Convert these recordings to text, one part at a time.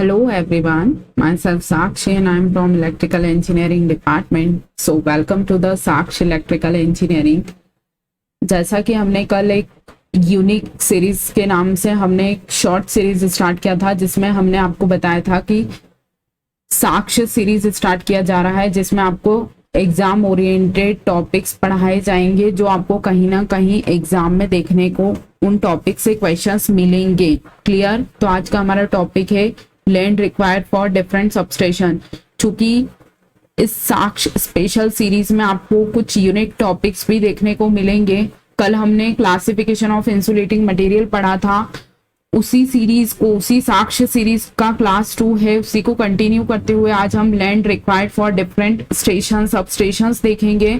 Hello everyone, myself Sakshi and I am from Electrical Engineering Department. So welcome to the Sakshi Electrical Engineering. जैसा कि हमने कल एक unique series के नाम से हमने एक शॉर्ट सीरीज स्टार्ट किया था जिसमें हमने आपको बताया था कि साक्ष्य सीरीज स्टार्ट किया जा रहा है जिसमें आपको एग्जाम ओरिएंटेड टॉपिक्स पढ़ाए जाएंगे जो आपको कहीं ना कहीं एग्जाम में देखने को उन टॉपिक से क्वेश्चंस मिलेंगे। क्लियर? तो आज का हमारा टॉपिक है land required for different substation. चूंकि इस साक्ष्य स्पेशल सीरीज में आपको कुछ यूनिक टॉपिक्स भी देखने को मिलेंगे। कल हमने क्लासिफिकेशन ऑफ इंसुलेटिंग मटेरियल पढ़ा था, उसी सीरीज को, उसी साक्ष्य सीरीज का क्लास 2 है, उसी को कंटिन्यू करते हुए आज हम land required for different station substations देखेंगे।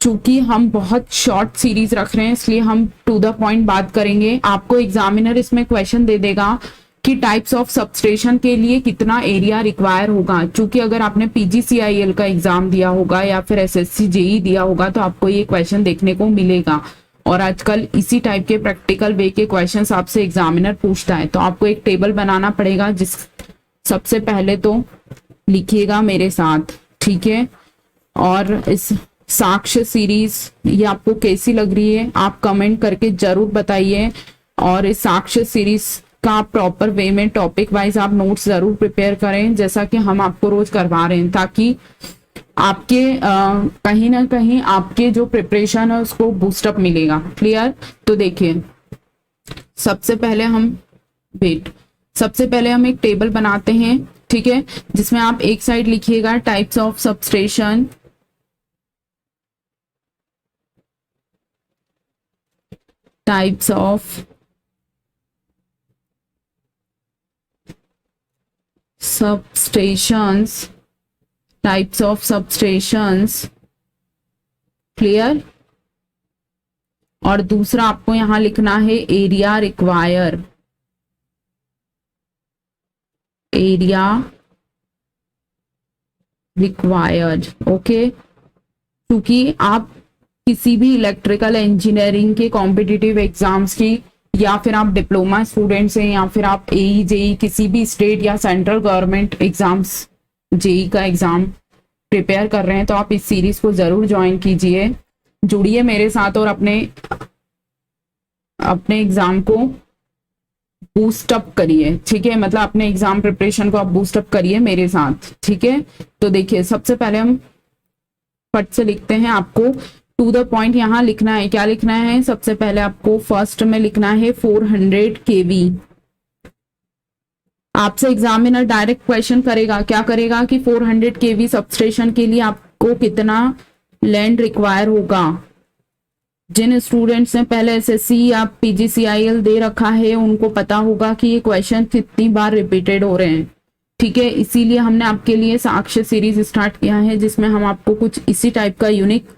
चूंकि हम बहुत शॉर्ट सीरीज रख रहे हैं इसलिए हम टू द पॉइंट बात करेंगे। आपको एग्जामिनर इसमें क्वेश्चन दे देगा कि टाइप्स ऑफ सबस्टेशन के लिए कितना एरिया रिक्वायर होगा। चूंकि अगर आपने पीजीसीआईएल का एग्जाम दिया होगा या फिर एसएससी जेई दिया होगा तो आपको ये क्वेश्चन देखने को मिलेगा और आजकल इसी टाइप के प्रैक्टिकल वे के क्वेश्चंस आपसे एग्जामिनर पूछता है। तो आपको एक टेबल बनाना पड़ेगा जिस सबसे पहले तो लिखिएगा मेरे साथ, ठीक है। और इस साक्ष्य सीरीज ये आपको कैसी लग रही है आप कमेंट करके जरूर बताइए और इस साक्ष्य सीरीज का प्रॉपर वे में टॉपिक वाइज आप नोट्स जरूर प्रिपेयर करें जैसा कि हम आपको रोज करवा रहे हैं, ताकि आपके कहीं ना कहीं आपके जो प्रिपरेशन है उसको बूस्टअप मिलेगा। क्लियर? तो देखिए सबसे पहले हम एक टेबल बनाते हैं, ठीक है, जिसमें आप एक साइड लिखिएगा types of substation, types of substations, types of substations, clear. और दूसरा आपको यहां लिखना है एरिया रिक्वायर्ड, ओके। क्योंकि आप किसी भी इलेक्ट्रिकल इंजीनियरिंग के कॉम्पिटिटिव एग्जाम्स की या फिर आप डिप्लोमा स्टूडेंट्स हैं या फिर आप एई जेई किसी भी स्टेट या सेंट्रल गवर्नमेंट एग्जाम्स जेई का एग्जाम प्रिपेयर कर रहे हैं तो आप इस सीरीज को जरूर ज्वाइन कीजिए, जुड़िए मेरे साथ और अपने एग्जाम को बूस्ट अप करिए, ठीक है। मतलब अपने एग्जाम प्रिपरेशन को आप बूस्ट अप करिए मेरे साथ, ठीक है। तो देखिए सबसे पहले हम फट से लिखते हैं, आपको टू द पॉइंट यहाँ लिखना है। क्या लिखना है? सबसे पहले आपको फर्स्ट में लिखना है 400 केवी। आपसे एग्जामिनर डायरेक्ट क्वेश्चन करेगा, क्या करेगा कि 400 केवी सबस्टेशन के लिए आपको कितना लैंड रिक्वायर होगा। जिन स्टूडेंट्स ने पहले एसएससी या पीजीसीआईएल दे रखा है उनको पता होगा कि ये क्वेश्चन कितनी बार रिपीटेड हो रहे हैं, ठीक है। इसीलिए हमने आपके लिए साक्ष्य सीरीज स्टार्ट किया है जिसमें हम आपको कुछ इसी टाइप का यूनिक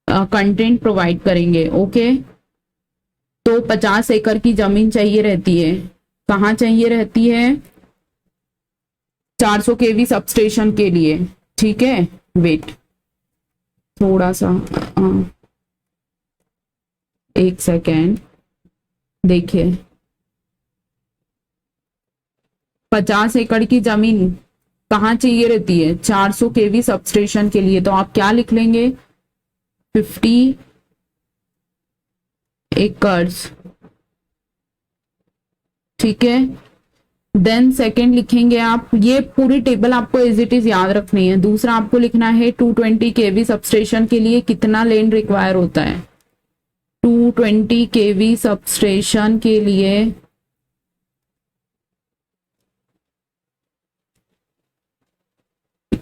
कंटेंट प्रोवाइड करेंगे, ओके। तो 50 एकड़ की जमीन चाहिए रहती है, कहाँ चाहिए रहती है? 400 केवी सबस्टेशन के लिए, ठीक है। वेट थोड़ा सा एक सेकेंड, देखिए 50 एकड़ की जमीन कहाँ चाहिए रहती है? 400 केवी सबस्टेशन के लिए। तो आप क्या लिख लेंगे? 50 एकर्स, ठीक है। देन सेकंड लिखेंगे आप, ये पूरी टेबल आपको एज इट इज याद रखनी है। दूसरा आपको लिखना है 220 केवी सबस्टेशन के लिए कितना लैंड रिक्वायर होता है। 220 केवी सबस्टेशन के लिए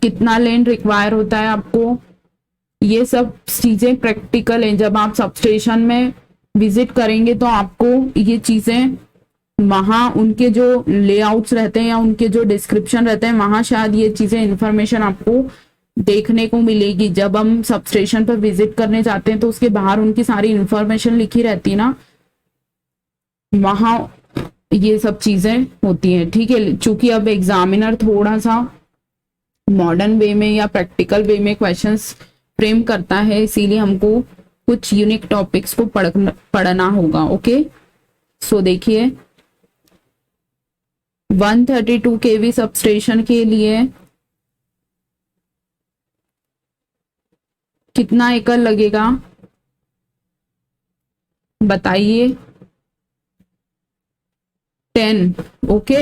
कितना लैंड रिक्वायर होता है आपको। ये सब चीजें प्रैक्टिकल हैं, जब आप सबस्टेशन में विजिट करेंगे तो आपको ये चीजें वहां उनके जो लेआउट्स रहते हैं या उनके जो डिस्क्रिप्शन रहते हैं वहां शायद ये चीजें इंफॉर्मेशन आपको देखने को मिलेगी। जब हम सबस्टेशन पर विजिट करने जाते हैं तो उसके बाहर उनकी सारी इंफॉर्मेशन लिखी रहती है ना, वहां ये सब चीजें होती हैं, ठीक है। चूंकि अब एग्जामिनर थोड़ा सा मॉडर्न वे में या प्रैक्टिकल वे में क्वेश्चंस फ्रेम करता है इसीलिए हमको कुछ यूनिक टॉपिक्स को पढ़ना होगा, ओके। सो देखिए 132 केवी सबस्टेशन के लिए कितना एकड़ लगेगा बताइए। 10, ओके,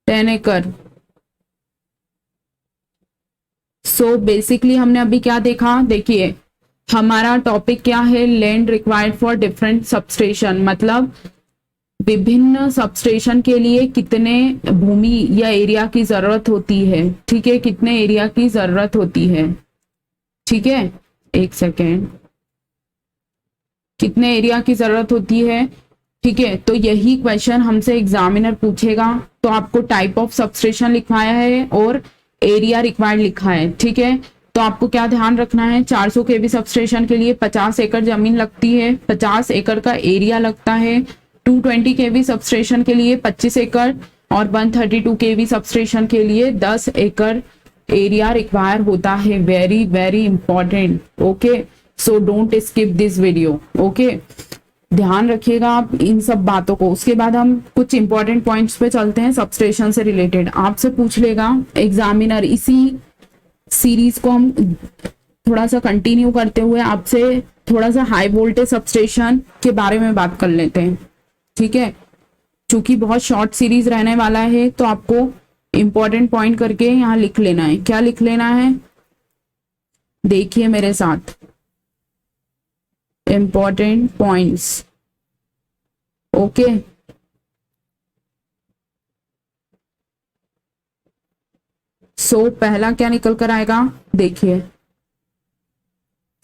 10 एकड़। सो बेसिकली हमने अभी क्या देखा, देखिए हमारा टॉपिक क्या है, land required for different substation, मतलब विभिन्न सबस्टेशन के लिए कितने भूमि या एरिया की जरूरत होती है, ठीक है, कितने एरिया की जरूरत होती है, ठीक है, एक सेकेंड, कितने एरिया की जरूरत होती है, ठीक है। तो यही क्वेश्चन हमसे एग्जामिनर पूछेगा। तो आपको टाइप ऑफ सबस्टेशन लिखवाया है और एरिया रिक्वायर्ड लिखा है, ठीक है। तो आपको क्या ध्यान रखना है, 400 केवी सबस्टेशन के लिए 50 एकड़ जमीन लगती है, 50 एकड़ का एरिया लगता है। 220 केवी सबस्टेशन के लिए 25 एकड़ और 132 केवी सबस्टेशन के लिए 10 एकड़ एरिया रिक्वायर होता है। Very very important, okay, so don't skip this video, okay, ध्यान रखिएगा आप इन सब बातों को। उसके बाद हम कुछ इंपॉर्टेंट पॉइंट्स पे चलते हैं सबस्टेशन से रिलेटेड। आपसे पूछ लेगा एग्जामिनर, इसी सीरीज को हम थोड़ा सा कंटिन्यू करते हुए आपसे थोड़ा सा हाई वोल्टेज सबस्टेशन के बारे में बात कर लेते हैं, ठीक है। चूंकि बहुत शॉर्ट सीरीज रहने वाला है तो आपको इंपॉर्टेंट पॉइंट करके यहाँ लिख लेना है। क्या लिख लेना है, देखिए मेरे साथ, इंपॉर्टेंट पॉइंट्स, ओके। सो पहला क्या निकल कर आएगा, देखिए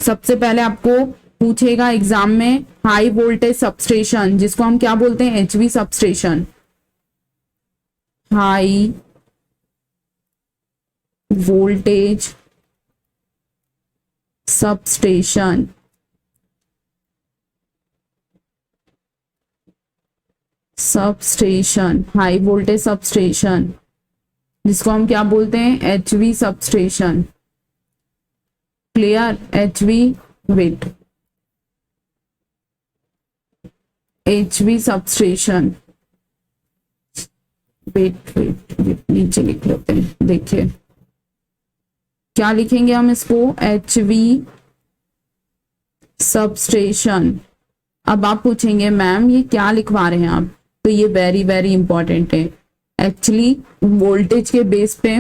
सबसे पहले आपको पूछेगा एग्जाम में हाई वोल्टेज सबस्टेशन, जिसको हम क्या बोलते हैं, HV substation, high voltage substation, substation, high voltage substation, जिसको हम क्या बोलते हैं, HV substation, clear, HV, wait, HV substation, wait wait नीचे लिख लेते हैं, देखिए क्या लिखेंगे हम इसको, एचवी सबस्टेशन। अब आप पूछेंगे मैम ये क्या लिखवा रहे हैं आप, तो ये वेरी वेरी इंपॉर्टेंट है। एक्चुअली वोल्टेज के बेस पे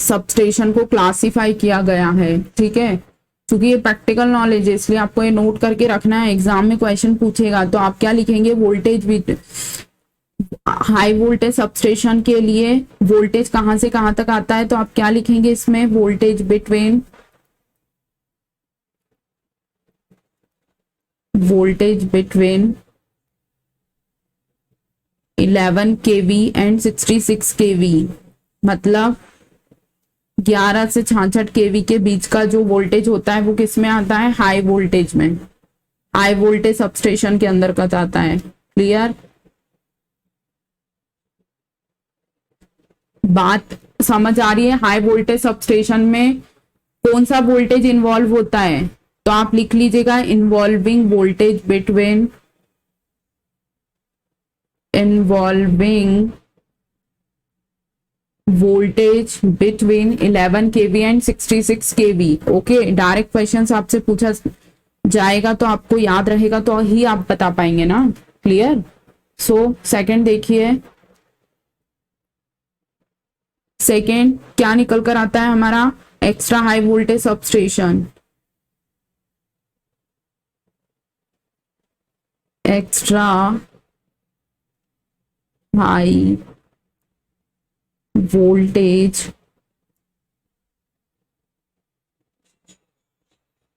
सबस्टेशन को क्लासिफाई किया गया है, ठीक है। क्योंकि ये प्रैक्टिकल नॉलेज है इसलिए आपको ये नोट करके रखना है, एग्जाम में क्वेश्चन पूछेगा तो आप क्या लिखेंगे, voltage with high voltage substation के लिए वोल्टेज कहां से कहां तक आता है, तो आप क्या लिखेंगे इसमें, voltage between, voltage between 11 kV and 66 kV, मतलब 11 से 66 केवी के बीच का जो वोल्टेज होता है वो किस में आता है, हाई वोल्टेज में, हाई वोल्टेज सबस्टेशन के अंदर का जाता है, क्लियर। बात समझ आ रही है, हाई वोल्टेज सबस्टेशन में कौन सा वोल्टेज इन्वॉल्व होता है, तो आप लिख लीजिएगा involving voltage between, involving voltage between 11 kV and 66 kV, okay. Direct question आपसे पूछा जाएगा तो आपको याद रहेगा तो ही आप बता पाएंगे ना, क्लियर। सो सेकंड देखिए, सेकंड क्या निकल कर आता है हमारा, extra high voltage substation, extra high voltage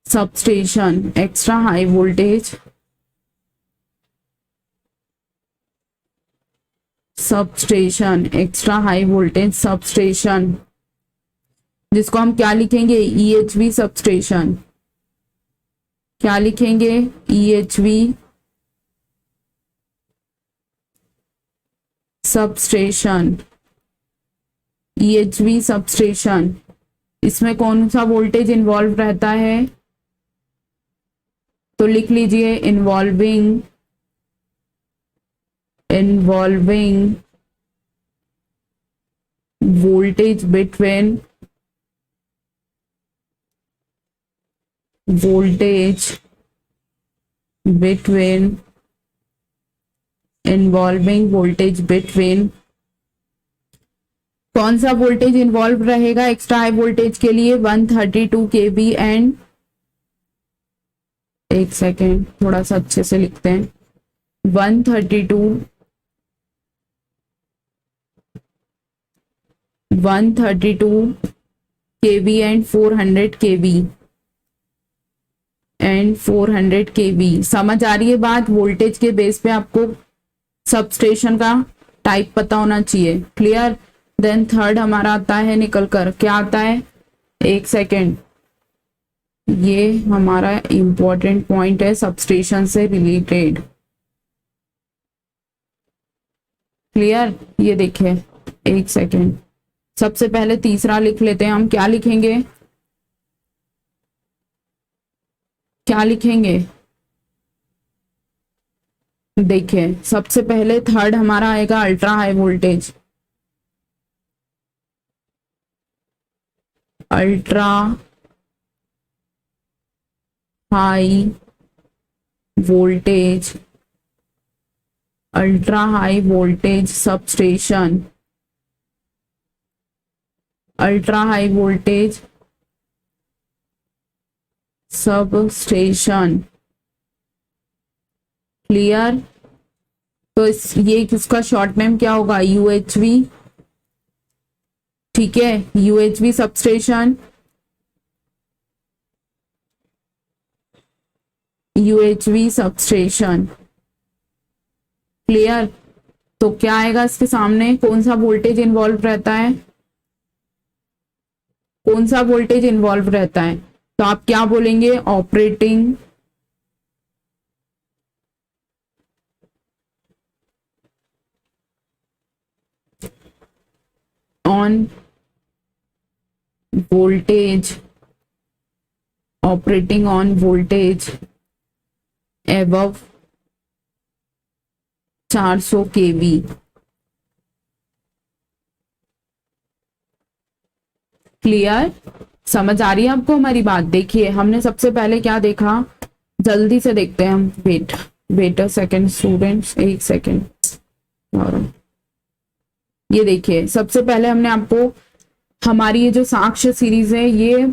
substation, extra high voltage substation, extra high voltage substation, जिसको हम क्या लिखेंगे, ईएचवी सबस्टेशन, क्या लिखेंगे, ईएचवी सबस्टेशन, ईएचवी सबस्टेशन। इसमें कौन सा वोल्टेज इन्वॉल्व रहता है, तो लिख लीजिए involving involving voltage between involving voltage between कौन सा वोल्टेज इन्वॉल्व रहेगा एक्स्ट्रा हाई वोल्टेज के लिए 132 kV एंड एक सेकेंड थोड़ा सा अच्छे से लिखते हैं 132 kV एंड 400 kV समझ आ रही है बात। वोल्टेज के बेस पे आपको सबस्टेशन का टाइप पता होना चाहिए। क्लियर। देन थर्ड हमारा आता है निकल कर, क्या आता है, एक सेकेंड, ये हमारा इंपॉर्टेंट पॉइंट है सबस्टेशन से रिलेटेड। क्लियर। ये देखिए एक सेकेंड, सबसे पहले तीसरा लिख लेते हैं हम। क्या लिखेंगे, क्या लिखेंगे, देखिए सबसे पहले थर्ड हमारा आएगा ultra high voltage. Ultra high voltage, ultra high voltage substation, ultra high voltage substation. Clear. तो ये इसका शॉर्ट नेम क्या होगा, यूएचवी। ठीक है, UHV substation, UHV substation. Clear. तो क्या आएगा इसके सामने, कौन सा वोल्टेज इन्वॉल्व रहता है, कौन सा वोल्टेज इन्वॉल्व रहता है, तो आप क्या बोलेंगे, operating on voltage, operating on voltage above 400 kV। Clear. समझ आ रही है आपको हमारी बात। देखिए हमने सबसे पहले क्या देखा, जल्दी से देखते हैं हम। वेट अ सेकेंड स्टूडेंट्स, एक सेकेंड। और ये देखिए सबसे पहले हमने आपको, हमारी ये जो साक्ष्य सीरीज है ये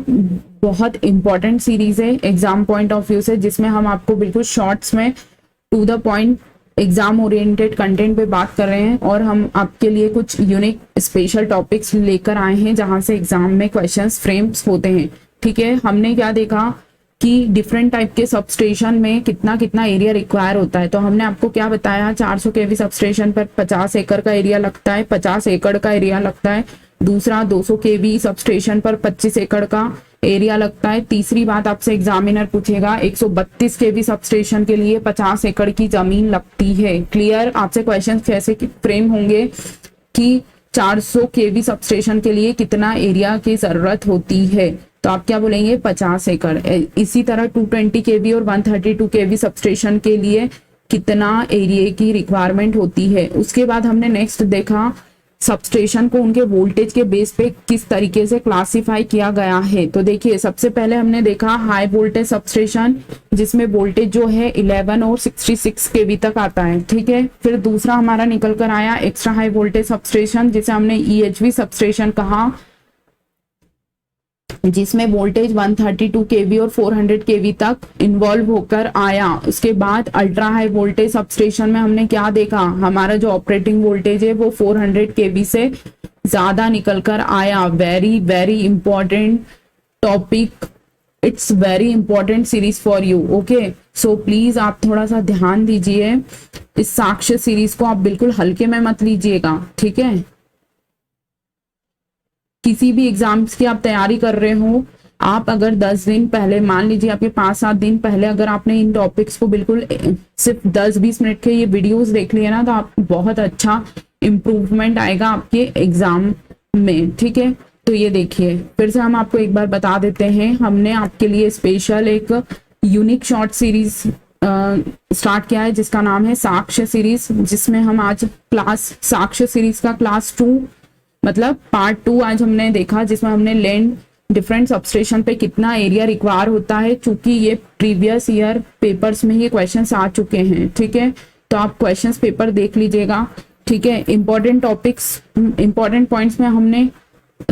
बहुत इंपॉर्टेंट सीरीज है एग्जाम पॉइंट ऑफ व्यू से, जिसमें हम आपको बिल्कुल शॉर्ट्स में to the point exam oriented content पे बात कर रहे हैं। और हम आपके लिए कुछ यूनिक स्पेशल टॉपिक्स लेकर आए हैं जहां से एग्जाम में क्वेश्चंस फ्रेम्स होते हैं। ठीक है, हमने क्या देखा कि डिफरेंट टाइप के सबस्टेशन में कितना कितना एरिया रिक्वायर होता है। तो हमने आपको क्या बताया, 400 kV सबस्टेशन पर 50 एकड़ का एरिया लगता है, 50 एकड़ का एरिया लगता है। दूसरा 200 kV सबस्टेशन पर 25 एकड़ का एरिया लगता है। तीसरी बात आपसे एग्जामिनर पूछेगा, 132 kV सबस्टेशन के लिए 50 एकड़ की जमीन लगती है। क्लियर। आपसे क्वेश्चन कैसे फ्रेम होंगे कि 400 kV सबस्टेशन के लिए कितना एरिया की जरूरत होती है, तो आप क्या बोलेंगे, 50 एकड़। इसी तरह 220 kV और 132 kV सबस्टेशन के लिए कितना एरिया की रिक्वायरमेंट होती है। उसके बाद हमने नेक्स्ट देखा सबस्टेशन को उनके वोल्टेज के बेस पे किस तरीके से क्लासिफाई किया गया है। तो देखिए सबसे पहले हमने देखा हाई वोल्टेज सबस्टेशन, जिसमें वोल्टेज जो है 11 और 66 kV तक आता है। ठीक है, फिर दूसरा हमारा निकल कर आया एक्स्ट्रा हाई वोल्टेज सबस्टेशन, जिसे हमने ईएचवी सबस्टेशन कहा, जिसमें वोल्टेज 132 kV और 400 kV तक इन्वॉल्व होकर आया। उसके बाद अल्ट्रा हाई वोल्टेज सबस्टेशन में हमने क्या देखा, हमारा जो ऑपरेटिंग वोल्टेज है वो 400 kV से ज्यादा निकल कर आया। Very very important topic, it's very important series for you. Okay, so please आप थोड़ा सा ध्यान दीजिए, इस साक्ष्य सीरीज को आप बिल्कुल हल्के में मत लीजिएगा। ठीक है, किसी भी एग्जाम्स की आप तैयारी कर रहे हो, आप अगर 10 दिन पहले, मान लीजिए आपके 5-7 दिन पहले अगर आपने इन टॉपिक्स को बिल्कुल सिर्फ 10-20 मिनट के ये वीडियोस देख लिए ना, तो आप बहुत अच्छा इम्प्रूवमेंट आएगा आपके एग्जाम में। ठीक है, तो ये देखिए फिर से हम आपको एक बार बता देते हैं, हमने आपके लिए स्पेशल एक यूनिक शॉर्ट सीरीज स्टार्ट किया है जिसका नाम है साक्ष्य सीरीज, जिसमें हम आज क्लास साक्ष्य सीरीज का क्लास 2 मतलब पार्ट 2 आज हमने देखा, जिसमें हमने लैंड डिफरेंट सबस्टेशन पे कितना एरिया रिक्वायर होता है, चूंकि ये प्रीवियस ईयर पेपर्स में ये क्वेश्चंस आ चुके हैं। ठीक है, तो आप क्वेश्चंस पेपर देख लीजिएगा। ठीक है, इंपॉर्टेंट टॉपिक्स, इंपॉर्टेंट पॉइंट्स में हमने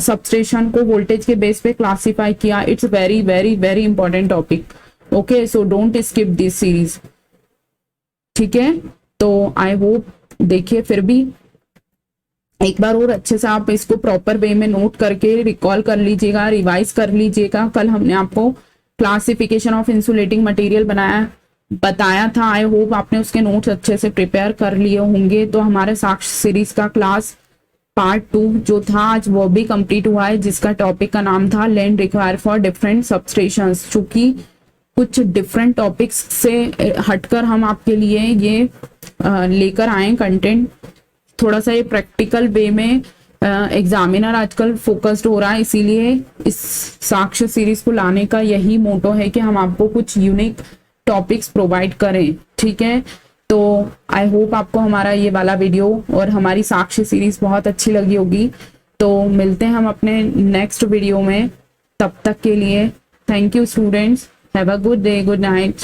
सबस्टेशन को वोल्टेज के बेस पे क्लासिफाई किया। It's very very very important topic. Okay, so don't skip this series. ठीक है, तो आई होप देखिए, फिर भी एक बार और अच्छे से आप इसको प्रॉपर वे में नोट करके रिकॉल कर लीजिएगा, रिवाइज कर लीजिएगा। कल हमने आपको क्लासिफिकेशन ऑफ इंसुलेटिंग मटेरियल बताया था। आई होप आपने उसके नोट्स अच्छे से प्रिपेयर कर लिए होंगे। तो हमारे साक्ष्य सीरीज का क्लास पार्ट 2 जो था आज वो भी कंप्लीट हुआ है, जिसका टॉपिक का नाम था land require for different substations. चूंकि कुछ डिफरेंट टॉपिक्स से हटकर हम आपके लिए ये लेकर आए कंटेंट, थोड़ा सा ये प्रैक्टिकल वे में एग्जामिनर आजकल फोकस्ड हो रहा है, इसीलिए इस साक्ष्य सीरीज को लाने का यही मोटो है कि हम आपको कुछ यूनिक टॉपिक्स प्रोवाइड करें। ठीक है, तो आई होप आपको हमारा ये वाला वीडियो और हमारी साक्ष्य सीरीज बहुत अच्छी लगी होगी। तो मिलते हैं हम अपने नेक्स्ट वीडियो में, तब तक के लिए thank you students, have a good day, good night.